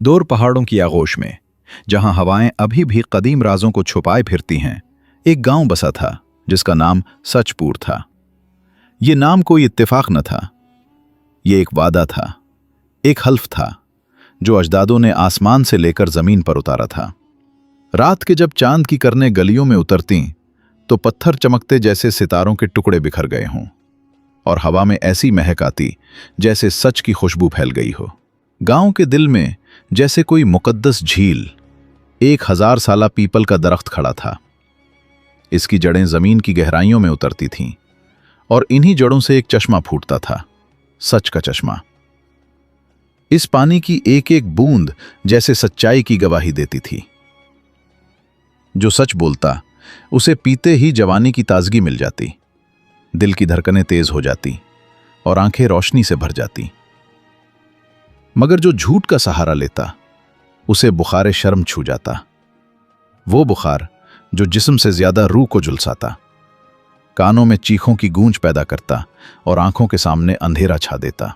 दूर पहाड़ों की आगोश में, जहां हवाएं अभी भी कदीम राजों को छुपाए फिरती हैं, एक गांव बसा था जिसका नाम सचपुर था। ये नाम कोई इत्तेफाक न था। ये एक वादा था, एक हल्फ था जो अजदादों ने आसमान से लेकर जमीन पर उतारा था। रात के जब चांद की किरणें गलियों में उतरतीं तो पत्थर चमकते जैसे सितारों के टुकड़े बिखर गए हों और हवा में ऐसी महक आती जैसे सच की खुशबू फैल गई हो। गांव के दिल में जैसे कोई मुकद्दस झील, 1000 साला पीपल का दरख्त खड़ा था। इसकी जड़ें जमीन की गहराइयों में उतरती थीं और इन्हीं जड़ों से एक चश्मा फूटता था, सच का चश्मा। इस पानी की एक एक बूंद जैसे सच्चाई की गवाही देती थी। जो सच बोलता उसे पीते ही जवानी की ताजगी मिल जाती, दिल की धड़कनें तेज हो जाती और आंखें रोशनी से भर जाती। मगर जो झूठ का सहारा लेता उसे बुखारे शर्म छू जाता, वो बुखार जो जिस्म से ज्यादा रूह को झुलसाता, कानों में चीखों की गूंज पैदा करता और आंखों के सामने अंधेरा छा देता।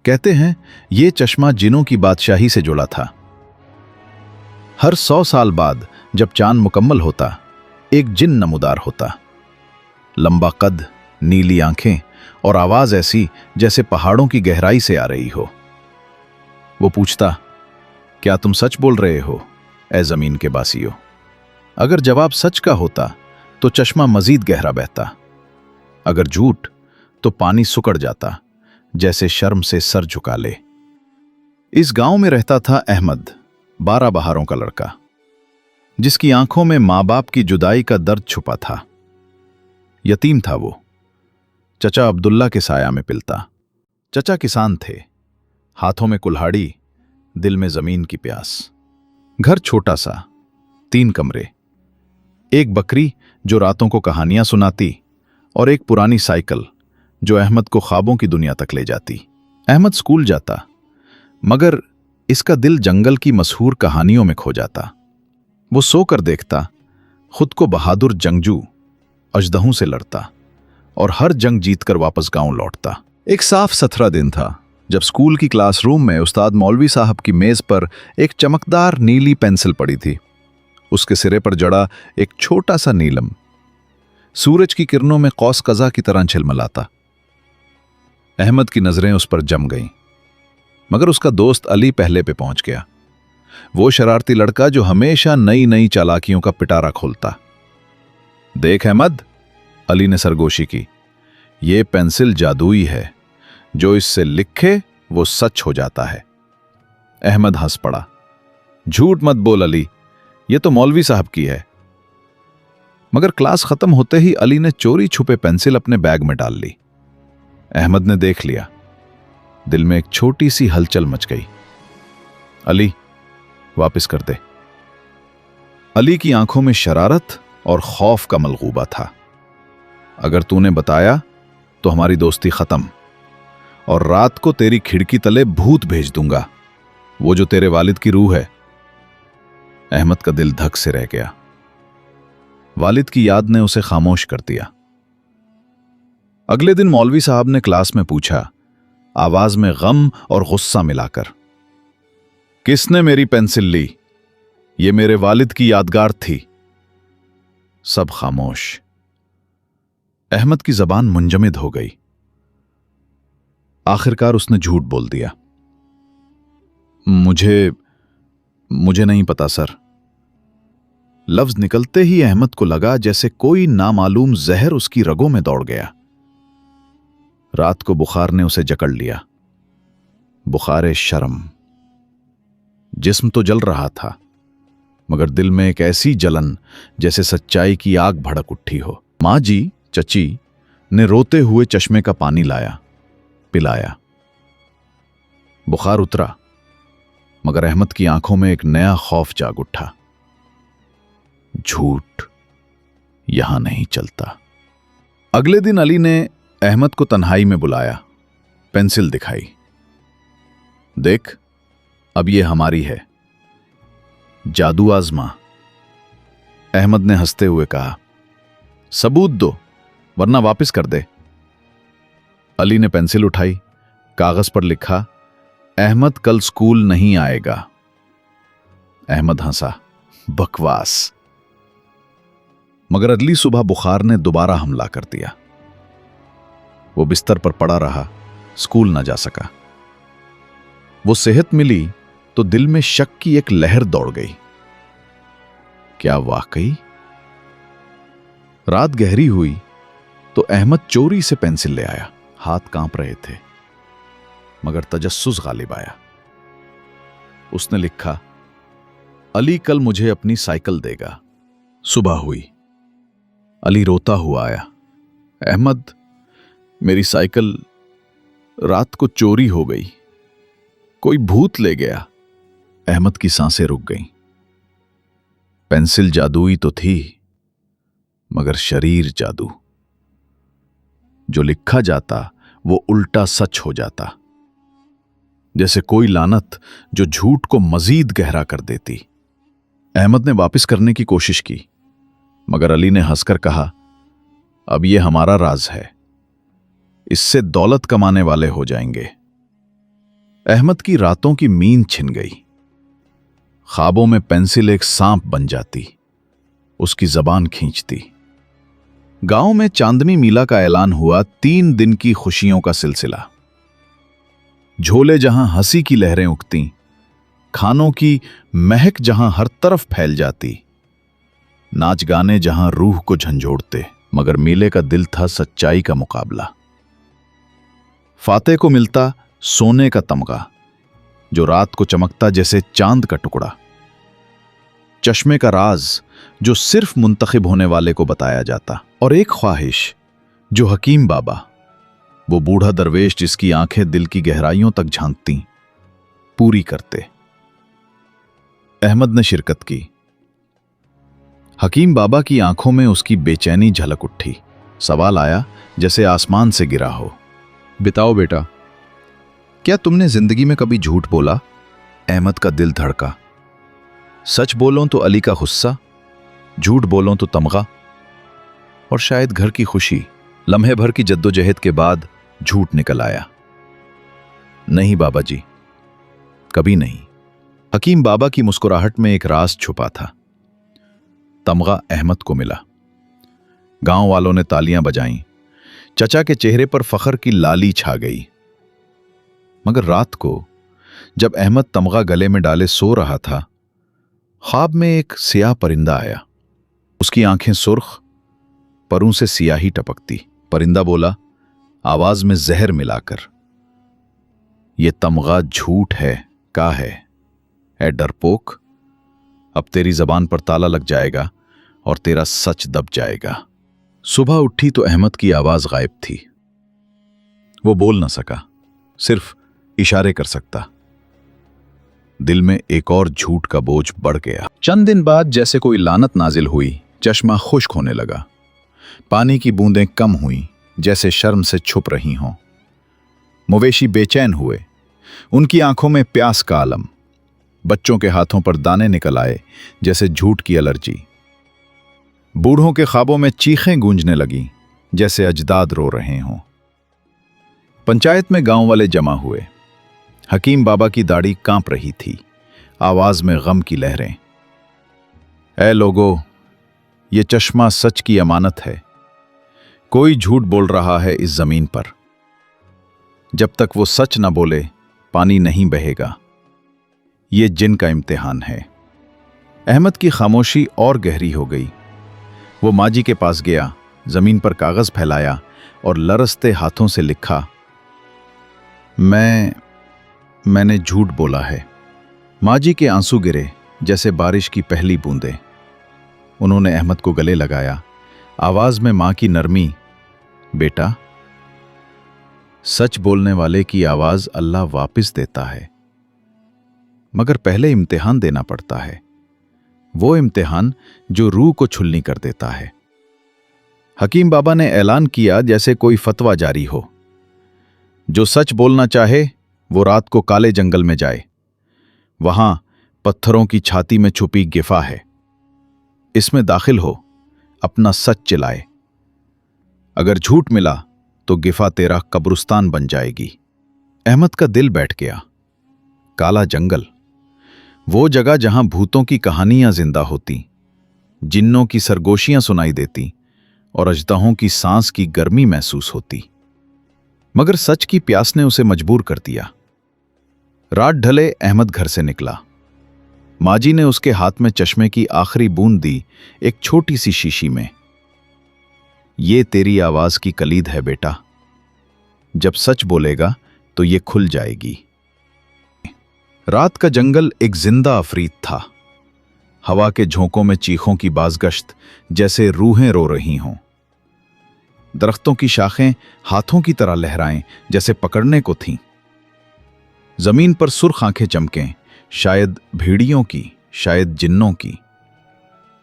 कहते हैं ये चश्मा जिनों की बादशाही से जुड़ा था। हर 100 साल बाद जब चांद मुकम्मल होता, एक जिन नमूदार होता। लंबा कद, नीली आंखें और आवाज ऐसी जैसे पहाड़ों की गहराई से आ रही हो। वो पूछता, क्या तुम सच बोल रहे हो ए जमीन के बासियों? अगर जवाब सच का होता तो चश्मा मजीद गहरा बहता, अगर झूठ तो पानी सुकड़ जाता जैसे शर्म से सर झुका ले। इस गांव में रहता था अहमद, 12 बहारों का लड़का, जिसकी आंखों में मां बाप की जुदाई का दर्द छुपा था। यतीम था वो, चचा अब्दुल्ला के साया में पिलता। चचा किसान थे, हाथों में कुल्हाड़ी, दिल में जमीन की प्यास। घर छोटा सा, 3 कमरे, एक बकरी जो रातों को कहानियां सुनाती और एक पुरानी साइकिल जो अहमद को ख्वाबों की दुनिया तक ले जाती। अहमद स्कूल जाता, मगर इसका दिल जंगल की मशहूर कहानियों में खो जाता। वो सोकर देखता खुद को बहादुर जंगजू, अजदहों से लड़ता और हर जंग जीतकर वापस गांव लौटता। एक साफ सुथरा दिन था जब स्कूल की क्लासरूम में उस्ताद मौलवी साहब की मेज पर एक चमकदार नीली पेंसिल पड़ी थी। उसके सिरे पर जड़ा एक छोटा सा नीलम सूरज की किरणों में कौस कज़ा की तरह झिलमिलाता। अहमद की नजरें उस पर जम गईं, मगर उसका दोस्त अली पहले पे पहुंच गया। वो शरारती लड़का जो हमेशा नई नई चालाकियों का पिटारा खोलता। देख अहमद, अली ने सरगोशी की, ये पेंसिल जादुई है, जो इससे लिखे वो सच हो जाता है। अहमद हंस पड़ा। झूठ मत बोल अली, ये तो मौलवी साहब की है। मगर क्लास खत्म होते ही अली ने चोरी छुपे पेंसिल अपने बैग में डाल ली। अहमद ने देख लिया, दिल में एक छोटी सी हलचल मच गई। अली, वापस कर दे। अली की आंखों में शरारत और खौफ का मलगूबा था। अगर तूने बताया तो हमारी दोस्ती खत्म और रात को तेरी खिड़की तले भूत भेज दूंगा, वो जो तेरे वालिद की रूह है। अहमद का दिल धक से रह गया। वालिद की याद ने उसे खामोश कर दिया। अगले दिन मौलवी साहब ने क्लास में पूछा, आवाज में गम और गुस्सा मिलाकर, किसने मेरी पेंसिल ली? ये मेरे वालिद की यादगार थी। सब खामोश। अहमद की जबान मुंजमद हो गई। आखिरकार उसने झूठ बोल दिया, मुझे नहीं पता सर। लफ्ज निकलते ही अहमद को लगा जैसे कोई नामालूम जहर उसकी रगों में दौड़ गया। रात को बुखार ने उसे जकड़ लिया, बुखारे शर्म। जिस्म तो जल रहा था, मगर दिल में एक ऐसी जलन जैसे सच्चाई की आग भड़क उठी हो। माँ जी, चची ने रोते हुए चश्मे का पानी लाया, पिलाया। बुखार उतरा, मगर अहमद की आंखों में एक नया खौफ जाग उठा। झूठ यहां नहीं चलता। अगले दिन अली ने अहमद को तन्हाई में बुलाया, पेंसिल दिखाई। देख, अब ये हमारी है, जादू आजमा। अहमद ने हंसते हुए कहा, सबूत दो वरना वापस कर दे। अली ने पेंसिल उठाई, कागज पर लिखा अहमद कल स्कूल नहीं आएगा। अहमद हंसा, बकवास। मगर अगली सुबह बुखार ने दोबारा हमला कर दिया। वो बिस्तर पर पड़ा रहा, स्कूल ना जा सका। वो सेहत मिली तो दिल में शक की एक लहर दौड़ गई। क्या वाकई? रात गहरी हुई तो अहमद चोरी से पेंसिल ले आया। हाथ कांप रहे थे, मगर तजस्सुस गालिब आया। उसने लिखा, अली कल मुझे अपनी साइकिल देगा। सुबह हुई, अली रोता हुआ आया। अहमद, मेरी साइकिल रात को चोरी हो गई, कोई भूत ले गया। अहमद की सांसें रुक गईं। पेंसिल जादुई तो थी, मगर शरीर जादू। जो लिखा जाता वो उल्टा सच हो जाता, जैसे कोई लानत जो झूठ को मजीद गहरा कर देती। अहमद ने वापस करने की कोशिश की, मगर अली ने हंसकर कहा, अब ये हमारा राज है, इससे दौलत कमाने वाले हो जाएंगे। अहमद की रातों की नींद छिन गई। ख्वाबों में पेंसिल एक सांप बन जाती, उसकी जबान खींचती। गांव में चांदनी मीला का ऐलान हुआ। 3 दिन की खुशियों का सिलसिला। झोले जहां हंसी की लहरें उगती, खानों की महक जहां हर तरफ फैल जाती, नाच गाने जहां रूह को झंझोड़ते। मगर मीले का दिल था सच्चाई का मुकाबला। फाते को मिलता सोने का तमगा, जो रात को चमकता जैसे चांद का टुकड़ा। चश्मे का राज जो सिर्फ मुंतखब होने वाले को बताया जाता। और एक ख्वाहिश जो हकीम बाबा, वो बूढ़ा दरवेश जिसकी आंखें दिल की गहराइयों तक झांकती, पूरी करते। अहमद ने शिरकत की। हकीम बाबा की आंखों में उसकी बेचैनी झलक उठी। सवाल आया जैसे आसमान से गिरा हो, बताओ बेटा, क्या तुमने जिंदगी में कभी झूठ बोला? अहमद का दिल धड़का। सच बोलों तो अली का गुस्सा, झूठ बोलों तो तमगा, और शायद घर की खुशी। लम्हे भर की जद्दोजहद के बाद झूठ निकल आया, नहीं बाबा जी, कभी नहीं। हकीम बाबा की मुस्कुराहट में एक राज छुपा था। तमगा अहमद को मिला। गांव वालों ने तालियां बजाईं। चचा के चेहरे पर फख्र की लाली छा गई। मगर रात को जब अहमद तमगा गले में डाले सो रहा था, ख्वाब में एक सियाह परिंदा आया। उसकी आंखें सुर्ख, परों से सियाही टपकती। परिंदा बोला, आवाज में जहर मिलाकर, ये तमगा झूठ है का है। ए डरपोक, अब तेरी जबान पर ताला लग जाएगा और तेरा सच दब जाएगा। सुबह उठी तो अहमद की आवाज गायब थी। वो बोल न सका, सिर्फ इशारे कर सकता। दिल में एक और झूठ का बोझ बढ़ गया। चंद दिन बाद जैसे कोई लानत नाजिल हुई, चश्मा खुश्क होने लगा। पानी की बूंदें कम हुई, जैसे शर्म से छुप रही हों। मवेशी बेचैन हुए, उनकी आंखों में प्यास का आलम। बच्चों के हाथों पर दाने निकल आए, जैसे झूठ की एलर्जी। बूढ़ों के ख्वाबों में चीखें गूंजने लगीं, जैसे अजदाद रो रहे हों। पंचायत में गांव वाले जमा हुए। हकीम बाबा की दाढ़ी कांप रही थी, आवाज में गम की लहरें। ऐ लोगों, ये चश्मा सच की अमानत है। कोई झूठ बोल रहा है इस जमीन पर। जब तक वो सच न बोले, पानी नहीं बहेगा। ये जिन का इम्तिहान है। अहमद की खामोशी और गहरी हो गई। वो माजी के पास गया, जमीन पर कागज फैलाया और लरसते हाथों से लिखा, मैंने झूठ बोला है। माजी के आंसू गिरे जैसे बारिश की पहली बूंदें। उन्होंने अहमद को गले लगाया, आवाज में मां की नरमी, बेटा, सच बोलने वाले की आवाज अल्लाह वापस देता है, मगर पहले इम्तिहान देना पड़ता है। वो इम्तिहान जो रूह को छुलनी कर देता है। हकीम बाबा ने ऐलान किया जैसे कोई फतवा जारी हो, जो सच बोलना चाहे वो रात को काले जंगल में जाए। वहां पत्थरों की छाती में छुपी गिफा है, इसमें दाखिल हो, अपना सच चिल्लाए। अगर झूठ मिला तो गिफा तेरा कब्रिस्तान बन जाएगी। अहमद का दिल बैठ गया। काला जंगल, वो जगह जहां भूतों की कहानियां जिंदा होती, जिन्नों की सरगोशियां सुनाई देती और अजदहों की सांस की गर्मी महसूस होती। मगर सच की प्यास ने उसे मजबूर कर दिया। रात ढले अहमद घर से निकला। माजी ने उसके हाथ में चश्मे की आखिरी बूंद दी, एक छोटी सी शीशी में। ये तेरी आवाज की कलीद है बेटा, जब सच बोलेगा तो ये खुल जाएगी। रात का जंगल एक जिंदा अफरीत था। हवा के झोंकों में चीखों की बाजगश्त, जैसे रूहें रो रही हों। दरख्तों की शाखें हाथों की तरह लहराएं, जैसे पकड़ने को थीं। जमीन पर सुर्ख आंखें चमकें, शायद भेड़ियों की, शायद जिन्नों की।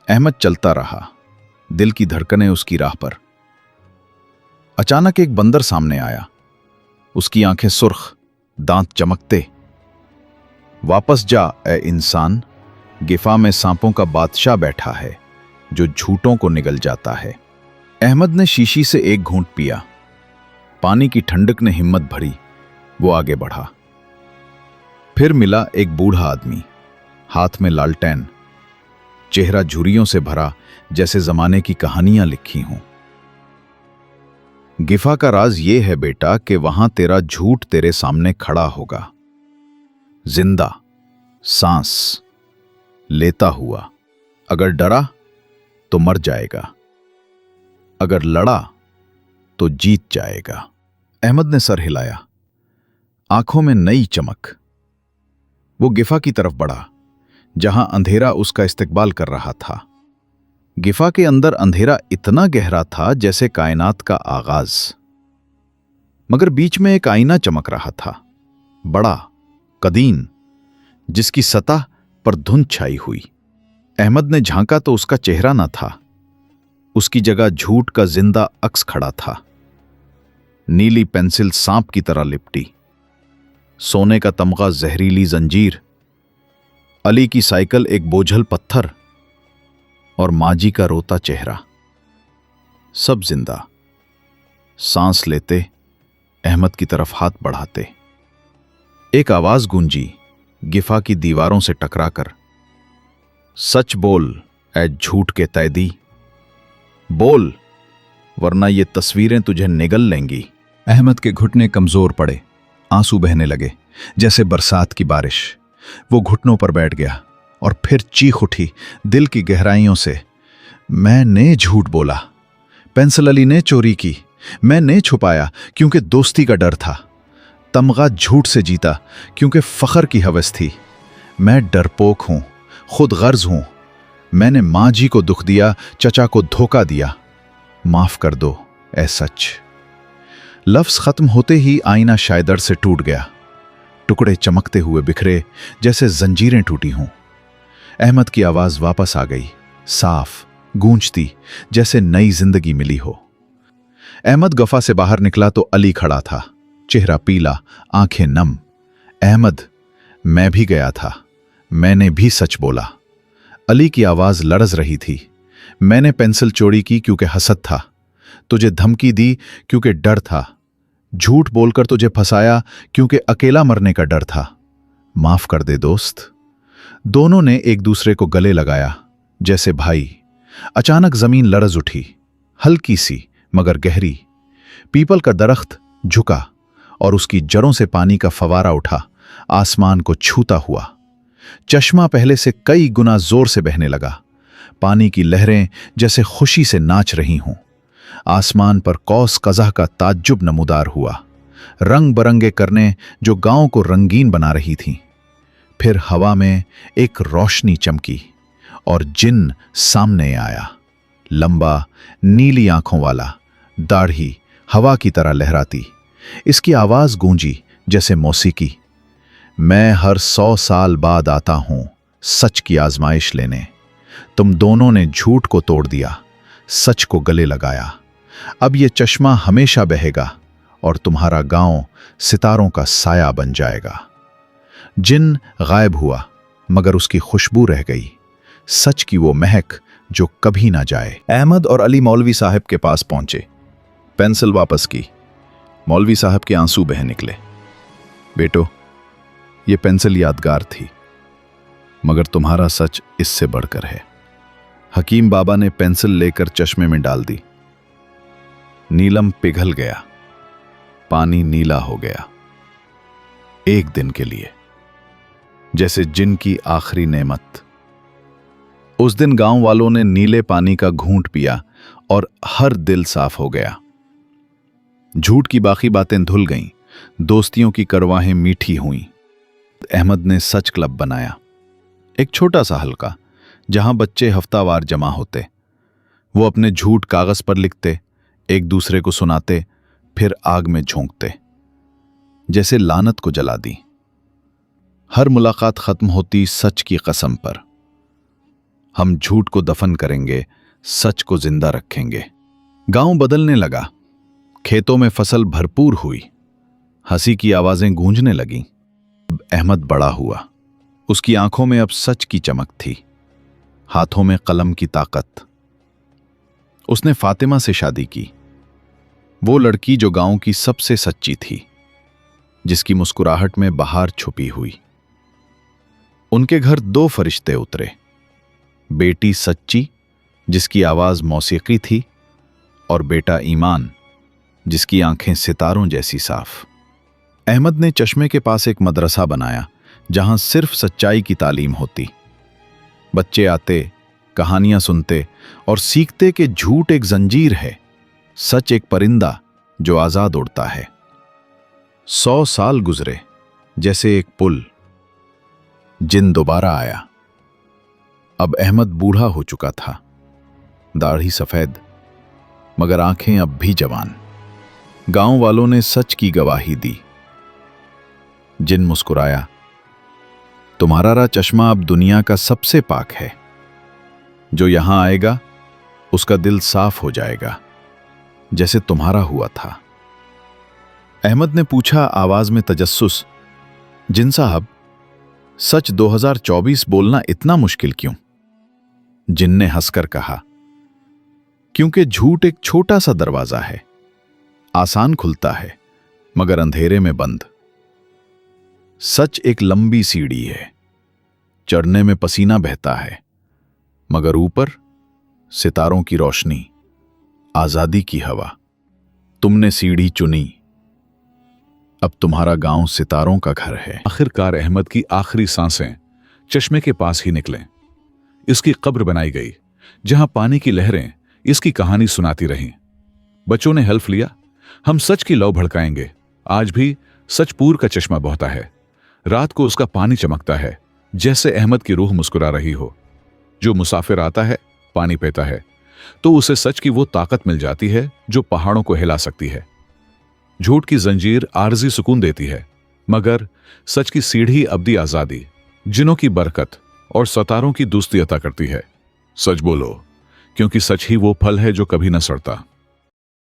अहमद चलता रहा, दिल की धड़कनें उसकी राह पर। अचानक एक बंदर सामने आया। उसकी आंखें सुर्ख, दांत चमकते। वापस जा ए इंसान, गिफा में सांपों का बादशाह बैठा है जो झूठों को निगल जाता है। अहमद ने शीशी से एक घूंट पिया। पानी की ठंडक ने हिम्मत भरी। वो आगे बढ़ा। फिर मिला एक बूढ़ा आदमी, हाथ में लालटेन, चेहरा झुर्रियों से भरा, जैसे जमाने की कहानियां लिखी हों। गिफा का राज ये है बेटा कि वहां तेरा झूठ तेरे सामने खड़ा होगा, जिंदा, सांस लेता हुआ। अगर डरा तो मर जाएगा, अगर लड़ा तो जीत जाएगा। अहमद ने सर हिलाया, आंखों में नई चमक। वो गिफा की तरफ बढ़ा, जहां अंधेरा उसका इस्तकबाल कर रहा था। गिफा के अंदर अंधेरा इतना गहरा था जैसे कायनात का आगाज। मगर बीच में एक आईना चमक रहा था, बड़ा, कदीम, जिसकी सतह पर धुंध छाई हुई। अहमद ने झांका तो उसका चेहरा न था। उसकी जगह झूठ का जिंदा अक्स खड़ा था। नीली पेंसिल सांप की तरह लिपटी, सोने का तमगा जहरीली जंजीर, अली की साइकिल एक बोझल पत्थर और माजी का रोता चेहरा। सब जिंदा। सांस लेते, अहमद की तरफ हाथ बढ़ाते। एक आवाज गूंजी गिफा की दीवारों से टकराकर, सच बोल ऐ झूठ के तैदी, बोल वरना ये तस्वीरें तुझे निगल लेंगी। अहमद के घुटने कमजोर पड़े, आंसू बहने लगे जैसे बरसात की बारिश। वो घुटनों पर बैठ गया और फिर चीख उठी दिल की गहराइयों से, मैंने झूठ बोला, पेंसिल अली ने चोरी की, मैंने छुपाया क्योंकि दोस्ती का डर था, तमगा झूठ से जीता क्योंकि फख्र की हवस थी। मैं डरपोक हूं, खुद गर्ज हूं। मैंने मां जी को दुख दिया, चचा को धोखा दिया, माफ कर दो ऐ सच। लफ्ज खत्म होते ही आईना शायदर से टूट गया। टुकड़े चमकते हुए बिखरे जैसे जंजीरें टूटी हों। अहमद की आवाज वापस आ गई, साफ, गूंजती, जैसे नई जिंदगी मिली हो। अहमद गफा से बाहर निकला तो अली खड़ा था, चेहरा पीला, आंखें नम। अहमद, मैं भी गया था, मैंने भी सच बोला। अली की आवाज लरज रही थी। मैंने पेंसिल चोरी की क्योंकि हसद था, तुझे धमकी दी क्योंकि डर था, झूठ बोलकर तुझे फंसाया क्योंकि अकेला मरने का डर था। माफ कर दे दोस्त। दोनों ने एक दूसरे को गले लगाया जैसे भाई। अचानक जमीन लरज उठी, हल्की सी मगर गहरी। पीपल का दरख्त झुका और उसकी जड़ों से पानी का फवारा उठा, आसमान को छूता हुआ। चश्मा पहले से कई गुना जोर से बहने लगा। पानी की लहरें जैसे खुशी से नाच रही हों। आसमान पर कौस कज़ा का ताज्जुब नमूदार हुआ, रंग बरंगे करने जो गांव को रंगीन बना रही थीं। फिर हवा में एक रोशनी चमकी और जिन सामने आया, लंबा, नीली आंखों वाला, दाढ़ी हवा की तरह लहराती। इसकी आवाज गूंजी जैसे मौसीकी। मैं हर 100 साल बाद आता हूं सच की आजमाइश लेने। तुम दोनों ने झूठ को तोड़ दिया, सच को गले लगाया। अब यह चश्मा हमेशा बहेगा और तुम्हारा गांव सितारों का साया बन जाएगा। जिन गायब हुआ मगर उसकी खुशबू रह गई, सच की वो महक जो कभी ना जाए। अहमद और अली मौलवी साहब के पास पहुंचे। पेंसिल वापस की। मौलवी साहब के आंसू बह निकले। बेटो, ये पेंसिल यादगार थी, मगर तुम्हारा सच इससे बढ़कर है। हकीम बाबा ने पेंसिल लेकर चश्मे में डाल दी। नीलम पिघल गया, पानी नीला हो गया, एक दिन के लिए, जैसे जिन की आखिरी नेमत। उस दिन गांव वालों ने नीले पानी का घूंट पिया और हर दिल साफ हो गया। झूठ की बाकी बातें धुल गईं, दोस्तियों की कड़वाहें मीठी हुईं। अहमद ने सच क्लब बनाया, एक छोटा सा हल्का, जहां बच्चे हफ्तावार जमा होते। वो अपने झूठ कागज पर लिखते, एक दूसरे को सुनाते, फिर आग में झोंकते, जैसे लानत को जला दी। हर मुलाकात खत्म होती सच की कसम पर, हम झूठ को दफन करेंगे, सच को जिंदा रखेंगे। गांव बदलने लगा, खेतों में फसल भरपूर हुई, हंसी की आवाजें गूंजने लगीं। अहमद बड़ा हुआ, उसकी आंखों में अब सच की चमक थी, हाथों में कलम की ताकत। उसने फातिमा से शादी की, वो लड़की जो गांव की सबसे सच्ची थी, जिसकी मुस्कुराहट में बहार छुपी हुई। उनके घर 2 फरिश्ते उतरे, बेटी सच्ची, जिसकी आवाज मौसीकी थी, और बेटा ईमान, जिसकी आंखें सितारों जैसी साफ। अहमद ने चश्मे के पास एक मदरसा बनाया, जहां सिर्फ सच्चाई की तालीम होती। बच्चे आते, कहानियां सुनते और सीखते कि झूठ एक जंजीर है, सच एक परिंदा जो आजाद उड़ता है। 100 साल गुजरे, जैसे एक पुल। जिन दोबारा आया। अब अहमद बूढ़ा हो चुका था, दाढ़ी सफेद, मगर आंखें अब भी जवान। गांव वालों ने सच की गवाही दी। जिन मुस्कुराया, तुम्हारा चश्मा अब दुनिया का सबसे पाक है। जो यहां आएगा उसका दिल साफ हो जाएगा, जैसे तुम्हारा हुआ था। अहमद ने पूछा, आवाज में तजस्सुस, जिन साहब, सच 2024 बोलना इतना मुश्किल क्यों? जिन ने हंसकर कहा, क्योंकि झूठ एक छोटा सा दरवाजा है, आसान खुलता है मगर अंधेरे में बंद। सच एक लंबी सीढ़ी है, चढ़ने में पसीना बहता है, मगर ऊपर सितारों की रोशनी, आजादी की हवा। तुमने सीढ़ी चुनी, अब तुम्हारा गांव सितारों का घर है। आखिरकार अहमद की आखिरी सांसें चश्मे के पास ही निकलें। इसकी कब्र बनाई गई, जहां पानी की लहरें इसकी कहानी सुनाती रहीं। बच्चों ने हल्फ लिया, हम सच की लौ भड़काएंगे। आज भी सचपूर का चश्मा बहता है, रात को उसका पानी चमकता है, जैसे अहमद की रूह मुस्कुरा रही हो। जो मुसाफिर आता है, पानी पीता है, तो उसे सच की वो ताकत मिल जाती है जो पहाड़ों को हिला सकती है। झूठ की जंजीर आरजी सुकून देती है, मगर सच की सीढ़ी अब्दी आजादी, जिनों की बरकत और सतारों की दोस्ती अता करती है। सच बोलो, क्योंकि सच ही वो फल है जो कभी न सड़ता।